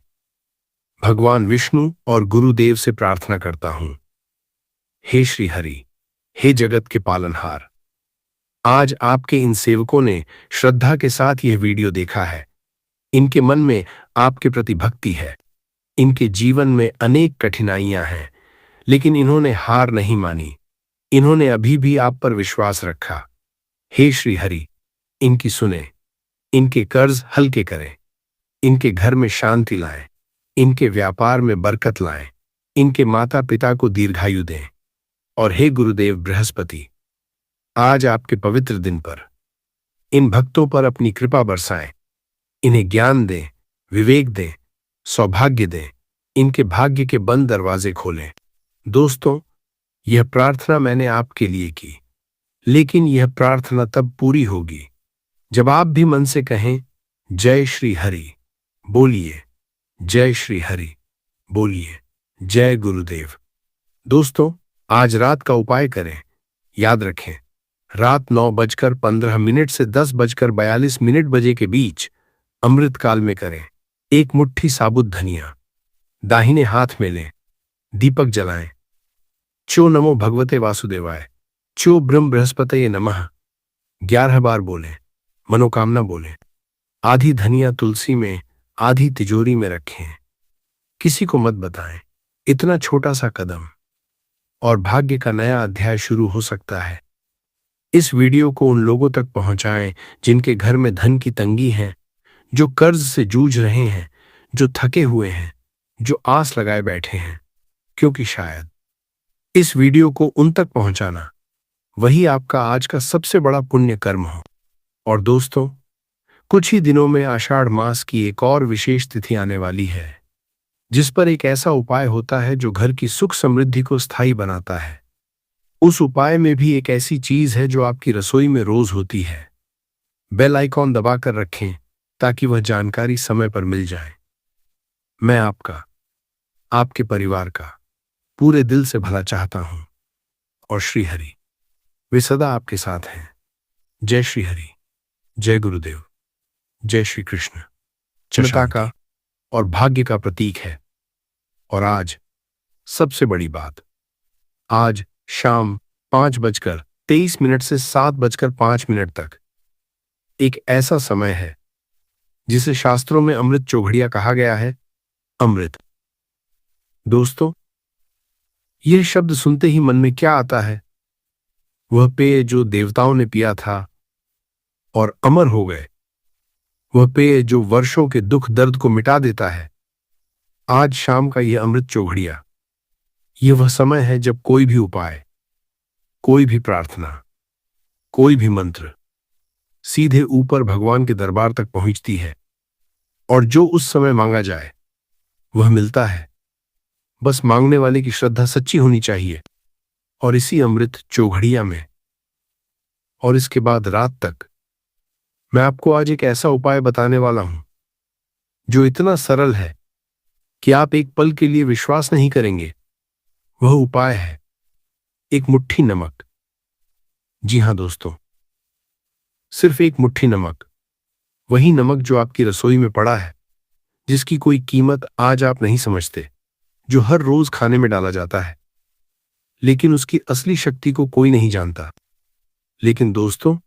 भगवान विष्णु और गुरुदेव से प्रार्थना करता हूं। हे श्री हरि, हे जगत के पालनहार, आज आपके इन सेवकों ने श्रद्धा के साथ यह वीडियो देखा है। इनके मन में आपके प्रति भक्ति है। इनके जीवन में अनेक कठिनाइयां हैं, लेकिन इन्होंने हार नहीं मानी। इन्होंने अभी भी आप पर विश्वास रखा। हे श्री हरि, इनकी सुने, इनके कर्ज हल्के करें, इनके घर में शांति लाएं, इनके व्यापार में बरकत लाएं, इनके माता पिता को दीर्घायु दें। और हे गुरुदेव बृहस्पति, आज आपके पवित्र दिन पर इन भक्तों पर अपनी कृपा बरसाएं। इन्हें ज्ञान दें, विवेक दें, सौभाग्य दें, इनके भाग्य के बंद दरवाजे खोलें। दोस्तों, यह प्रार्थना मैंने आपके लिए की, लेकिन यह प्रार्थना तब पूरी होगी जब आप भी मन से कहें, जय श्री हरि, बोलिए जय श्री हरि, बोलिए जय गुरुदेव। दोस्तों, आज रात का उपाय करें। याद रखें, रात 9:15 से 10:42 बजे के बीच अमृतकाल में करें। एक मुट्ठी साबुत धनिया दाहिने हाथ में लें, दीपक जलाएं। चो नमो भगवते वासुदेवाय, चो ब्रह्म बृहस्पतये नमः 11 बार बोलें, मनोकामना बोलें। आधी धनिया तुलसी में, आधी तिजोरी में रखें। किसी को मत बताएं। इतना छोटा सा कदम और भाग्य का नया अध्याय शुरू हो सकता है। इस वीडियो को उन लोगों तक पहुंचाएं जिनके घर में धन की तंगी है, जो कर्ज से जूझ रहे हैं, जो थके हुए हैं, जो आस लगाए बैठे हैं, क्योंकि शायद इस वीडियो को उन तक पहुंचाना वही आपका आज का सबसे बड़ा पुण्य कर्म हो। और दोस्तों, कुछ ही दिनों में आषाढ़ मास की एक और विशेष तिथि आने वाली है, जिस पर एक ऐसा उपाय होता है जो घर की सुख समृद्धि को स्थायी बनाता है। उस उपाय में भी एक ऐसी चीज है जो आपकी रसोई में रोज होती है। बेल आइकॉन दबाकर रखें ताकि वह जानकारी समय पर मिल जाए। मैं आपका, आपके परिवार का पूरे दिल से भला चाहता हूं और श्री हरि वे सदा आपके साथ हैं। जय श्री हरि, जय गुरुदेव, जय श्री कृष्ण। क्षमता का और भाग्य का प्रतीक है। और आज सबसे बड़ी बात, आज शाम 5:23 से 7:05 तक एक ऐसा समय है जिसे शास्त्रों में अमृत चौघड़िया कहा गया है। अमृत दोस्तों, यह शब्द सुनते ही मन में क्या आता है? वह पेय जो देवताओं ने पिया था और अमर हो गए, वह पेय जो वर्षों के दुख दर्द को मिटा देता है। आज शाम का यह अमृत चौघड़िया, यह वह समय है जब कोई भी उपाय, कोई भी प्रार्थना, कोई भी मंत्र सीधे ऊपर भगवान के दरबार तक पहुंचती है और जो उस समय मांगा जाए वह मिलता है। बस मांगने वाले की श्रद्धा सच्ची होनी चाहिए। और इसी अमृत चौघड़िया में और इसके बाद रात तक मैं आपको आज एक ऐसा उपाय बताने वाला हूं जो इतना सरल है कि आप एक पल के लिए विश्वास नहीं करेंगे। वह उपाय है एक मुट्ठी नमक। जी हां दोस्तों, सिर्फ एक मुट्ठी नमक। वही नमक जो आपकी रसोई में पड़ा है, जिसकी कोई कीमत आज आप नहीं समझते, जो हर रोज खाने में डाला जाता है, लेकिन उसकी असली शक्ति को कोई नहीं जानता। लेकिन दोस्तों,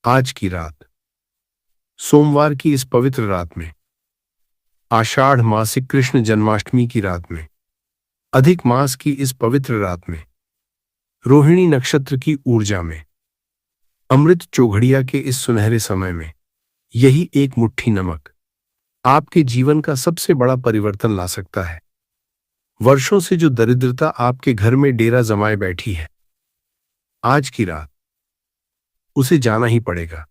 आज की रात, सोमवार की इस पवित्र रात में, आषाढ़ मासिक कृष्ण जन्माष्टमी की रात में, अधिक मास की इस पवित्र रात में, रोहिणी नक्षत्र की ऊर्जा में, अमृत चौघड़िया के इस सुनहरे समय में, यही एक मुट्ठी नमक आपके जीवन का सबसे बड़ा परिवर्तन ला सकता है। वर्षों से जो दरिद्रता आपके घर में डेरा जमाए बैठी है, आज की रात उसे जाना ही पड़ेगा।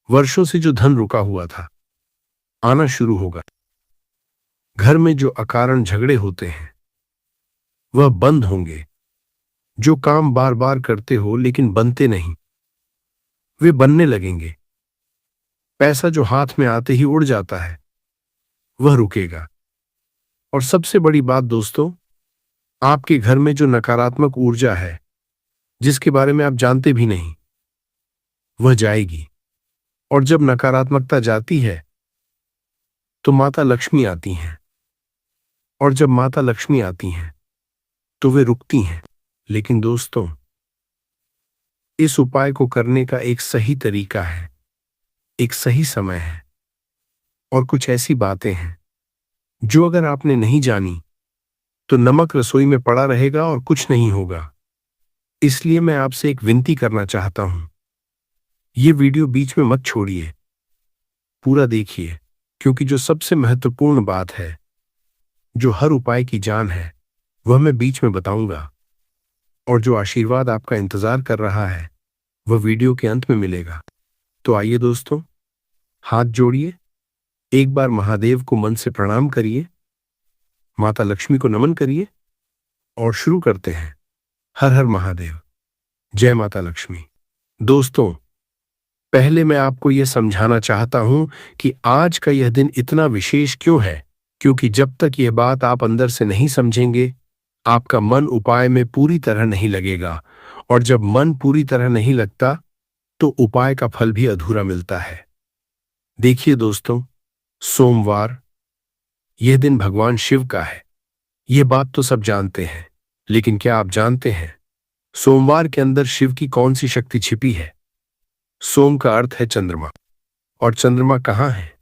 वर्षों से जो धन रुका हुआ था, आना शुरू होगा। घर में जो अकारण झगड़े होते हैं, वह बंद होंगे। जो काम बार बार करते हो लेकिन बनते नहीं, वे बनने लगेंगे। पैसा जो हाथ में आते ही उड़ जाता है, वह रुकेगा। और सबसे बड़ी बात दोस्तों, आपके घर में जो नकारात्मक ऊर्जा है, जिसके बारे में आप जानते भी नहीं, वह जाएगी। और जब नकारात्मकता जाती है तो माता लक्ष्मी आती हैं। और जब माता लक्ष्मी आती हैं तो वे रुकती हैं। लेकिन दोस्तों, इस उपाय को करने का एक सही तरीका है, एक सही समय है, और कुछ ऐसी बातें हैं जो अगर आपने नहीं जानी तो नमक रसोई में पड़ा रहेगा और कुछ नहीं होगा। इसलिए मैं आपसे एक विनती करना चाहता हूं, ये वीडियो बीच में मत छोड़िए, पूरा देखिए, क्योंकि जो सबसे महत्वपूर्ण बात है, जो हर उपाय की जान है, वह मैं बीच में बताऊंगा। और जो आशीर्वाद आपका इंतजार कर रहा है, वह वीडियो के अंत में मिलेगा। तो आइए दोस्तों, हाथ जोड़िए, एक बार महादेव को मन से प्रणाम करिए, माता लक्ष्मी को नमन करिए और शुरू करते हैं। हर हर महादेव, जय माता लक्ष्मी। दोस्तों, पहले मैं आपको यह समझाना चाहता हूं कि आज का यह दिन इतना विशेष क्यों है, क्योंकि जब तक यह बात आप अंदर से नहीं समझेंगे, आपका मन उपाय में पूरी तरह नहीं लगेगा। और जब मन पूरी तरह नहीं लगता तो उपाय का फल भी अधूरा मिलता है। देखिए दोस्तों, सोमवार, यह दिन भगवान शिव का है। यह बात तो सब जानते हैं, लेकिन क्या आप जानते हैं सोमवार के अंदर शिव की कौन सी शक्ति छिपी है? सोम का अर्थ है चंद्रमा। और चंद्रमा कहाँ है?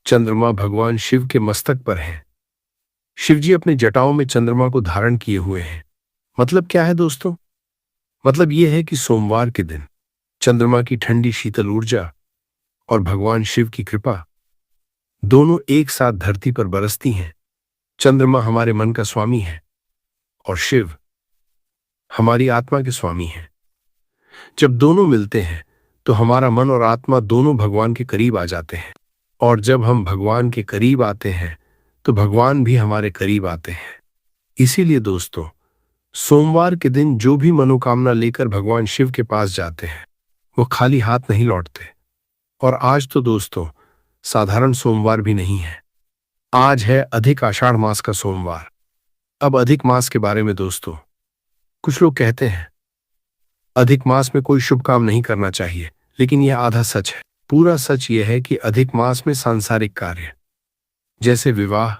चंद्रमा भगवान शिव के मस्तक पर है। शिवजी अपने जटाओं में चंद्रमा को धारण किए हुए हैं। मतलब क्या है दोस्तों? मतलब यह है कि सोमवार के दिन चंद्रमा की ठंडी शीतल ऊर्जा और भगवान शिव की कृपा दोनों एक साथ धरती पर बरसती हैं। चंद्रमा हमारे मन का स्वामी है और शिव हमारी आत्मा के स्वामी हैं। जब दोनों मिलते हैं तो हमारा मन और आत्मा दोनों भगवान के करीब आ जाते हैं। और जब हम भगवान के करीब आते हैं तो भगवान भी हमारे करीब आते हैं। इसीलिए दोस्तों, सोमवार के दिन जो भी मनोकामना लेकर भगवान शिव के पास जाते हैं, वो खाली हाथ नहीं लौटते। और आज तो दोस्तों साधारण सोमवार भी नहीं है, आज है अधिक आषाढ़ मास का सोमवार। अब अधिक मास के बारे में दोस्तों, कुछ लोग कहते हैं अधिक मास में कोई शुभ काम नहीं करना चाहिए, लेकिन यह आधा सच है। पूरा सच यह है कि अधिक मास में सांसारिक कार्य जैसे विवाह,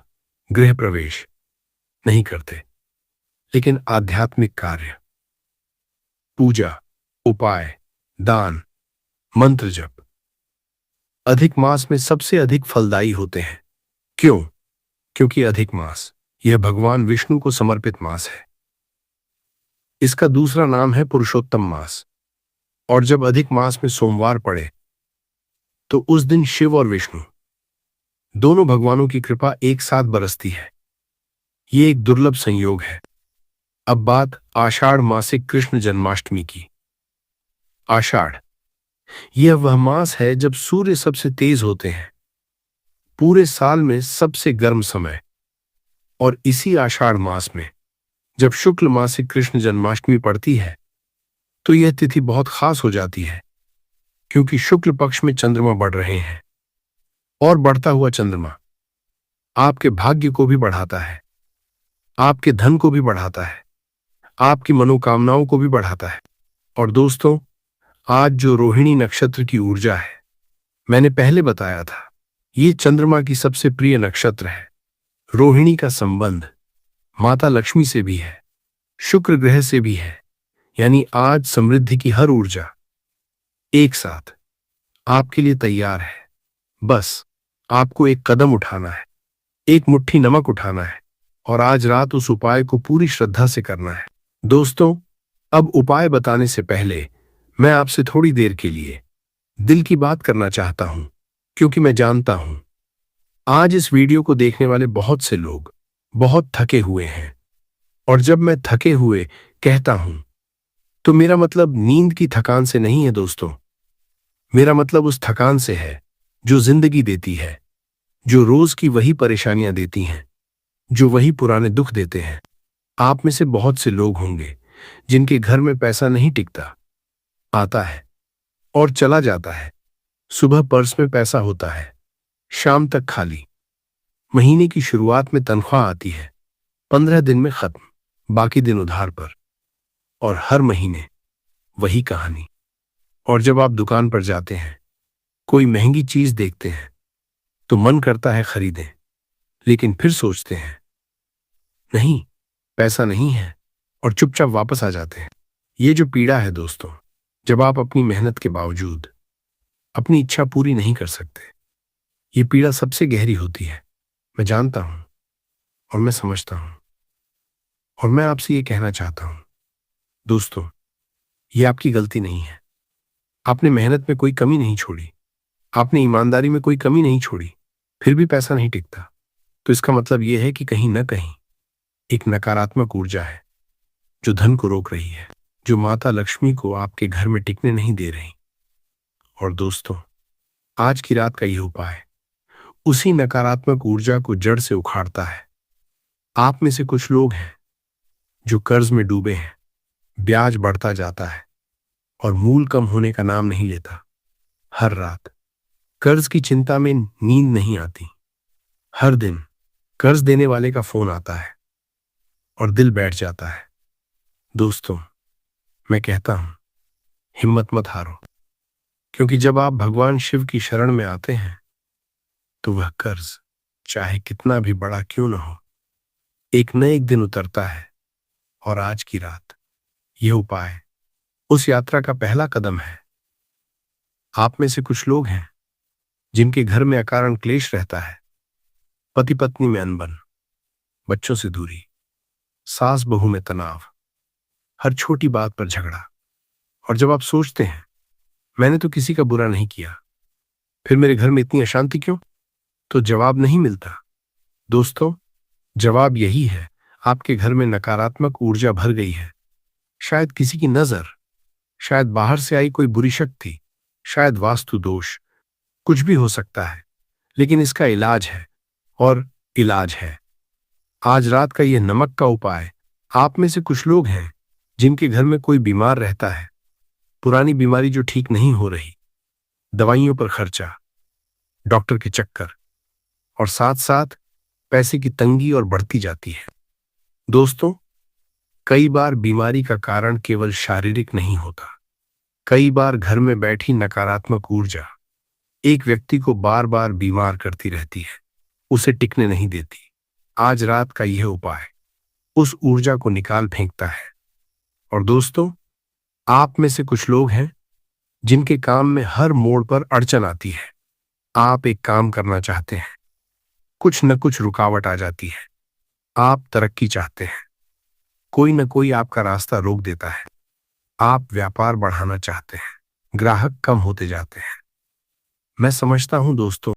गृह प्रवेश नहीं करते, लेकिन आध्यात्मिक कार्य, पूजा, उपाय, दान, मंत्र जप अधिक मास में सबसे अधिक फलदायी होते हैं। क्यों? क्योंकि अधिक मास यह भगवान विष्णु को समर्पित मास है। इसका दूसरा नाम है पुरुषोत्तम मास। और जब अधिक मास में सोमवार पड़े तो उस दिन शिव और विष्णु दोनों भगवानों की कृपा एक साथ बरसती है। ये एक दुर्लभ संयोग है। अब बात आषाढ़ मासिक कृष्ण जन्माष्टमी की। आषाढ़ यह वह मास है जब सूर्य सबसे तेज होते हैं, पूरे साल में सबसे गर्म समय। और इसी आषाढ़ मास में जब शुक्ल मासिक कृष्ण जन्माष्टमी पड़ती है तो यह तिथि बहुत खास हो जाती है, क्योंकि शुक्ल पक्ष में चंद्रमा बढ़ रहे हैं। और बढ़ता हुआ चंद्रमा आपके भाग्य को भी बढ़ाता है, आपके धन को भी बढ़ाता है, आपकी मनोकामनाओं को भी बढ़ाता है। और दोस्तों, आज जो रोहिणी नक्षत्र की ऊर्जा है, मैंने पहले बताया था, ये चंद्रमा की सबसे प्रिय नक्षत्र है। रोहिणी का संबंध माता लक्ष्मी से भी है, शुक्र ग्रह से भी है। यानी आज समृद्धि की हर ऊर्जा एक साथ आपके लिए तैयार है। बस आपको एक कदम उठाना है, एक मुट्ठी नमक उठाना है और आज रात उस उपाय को पूरी श्रद्धा से करना है। दोस्तों, अब उपाय बताने से पहले मैं आपसे थोड़ी देर के लिए दिल की बात करना चाहता हूं, क्योंकि मैं जानता हूं आज इस वीडियो को देखने वाले बहुत से लोग बहुत थके हुए हैं। और जब मैं थके हुए कहता हूं तो मेरा मतलब नींद की थकान से नहीं है दोस्तों। मेरा मतलब उस थकान से है जो जिंदगी देती है, जो रोज की वही परेशानियां देती हैं, जो वही पुराने दुख देते हैं। आप में से बहुत से लोग होंगे जिनके घर में पैसा नहीं टिकता, आता है और चला जाता है। सुबह पर्स में पैसा होता है, शाम तक खाली। महीने की शुरुआत में तनख्वाह आती है, 15 दिन में खत्म, बाकी दिन उधार पर। और हर महीने वही कहानी। और जब आप दुकान पर जाते हैं, कोई महंगी चीज देखते हैं तो मन करता है खरीदें, लेकिन फिर सोचते हैं नहीं, पैसा नहीं है, और चुपचाप वापस आ जाते हैं। ये जो पीड़ा है दोस्तों, जब आप अपनी मेहनत के बावजूद अपनी इच्छा पूरी नहीं कर सकते, ये पीड़ा सबसे गहरी होती है। मैं जानता हूं और मैं समझता हूं, और मैं आपसे ये कहना चाहता हूं दोस्तों, ये आपकी गलती नहीं है। आपने मेहनत में कोई कमी नहीं छोड़ी, आपने ईमानदारी में कोई कमी नहीं छोड़ी, फिर भी पैसा नहीं टिकता। तो इसका मतलब यह है कि कहीं न कहीं एक नकारात्मक ऊर्जा है जो धन को रोक रही है, जो माता लक्ष्मी को आपके घर में टिकने नहीं दे रही। और दोस्तों, आज की रात का यह उपाय उसी नकारात्मक ऊर्जा को जड़ से उखाड़ता है। आप में से कुछ लोग हैं जो कर्ज में डूबे हैं, ब्याज बढ़ता जाता है और मूल कम होने का नाम नहीं लेता। हर रात कर्ज की चिंता में नींद नहीं आती। हर दिन कर्ज देने वाले का फोन आता है और दिल बैठ जाता है। दोस्तों, मैं कहता हूं, हिम्मत मत हारो, क्योंकि जब आप भगवान शिव की शरण में आते हैं तो वह कर्ज चाहे कितना भी बड़ा क्यों न हो, एक न एक दिन उतरता है। और आज की रात यह उपाय उस यात्रा का पहला कदम है। आप में से कुछ लोग हैं जिनके घर में अकारण क्लेश रहता है, पति पत्नी में अनबन, बच्चों से दूरी, सास बहू में तनाव, हर छोटी बात पर झगड़ा। और जब आप सोचते हैं मैंने तो किसी का बुरा नहीं किया, फिर मेरे घर में इतनी अशांति क्यों, तो जवाब नहीं मिलता। दोस्तों, जवाब यही है, आपके घर में नकारात्मक ऊर्जा भर गई है। शायद किसी की नजर, शायद बाहर से आई कोई बुरी शक्ति, शायद वास्तु दोष, कुछ भी हो सकता है। लेकिन इसका इलाज है, और इलाज है आज रात का यह नमक का उपाय। आप में से कुछ लोग हैं जिनके घर में कोई बीमार रहता है, पुरानी बीमारी जो ठीक नहीं हो रही, दवाइयों पर खर्चा, डॉक्टर के चक्कर, और साथ साथ पैसे की तंगी और बढ़ती जाती है। दोस्तों, कई बार बीमारी का कारण केवल शारीरिक नहीं होता। कई बार घर में बैठी नकारात्मक ऊर्जा एक व्यक्ति को बार बार बीमार करती रहती है, उसे टिकने नहीं देती। आज रात का यह उपाय उस ऊर्जा को निकाल फेंकता है। और दोस्तों, आप में से कुछ लोग हैं जिनके काम में हर मोड़ पर अड़चन आती है। आप एक काम करना चाहते हैं, कुछ न कुछ रुकावट आ जाती है। आप तरक्की चाहते हैं, कोई न कोई आपका रास्ता रोक देता है। आप व्यापार बढ़ाना चाहते हैं, ग्राहक कम होते जाते हैं। मैं समझता हूं दोस्तों,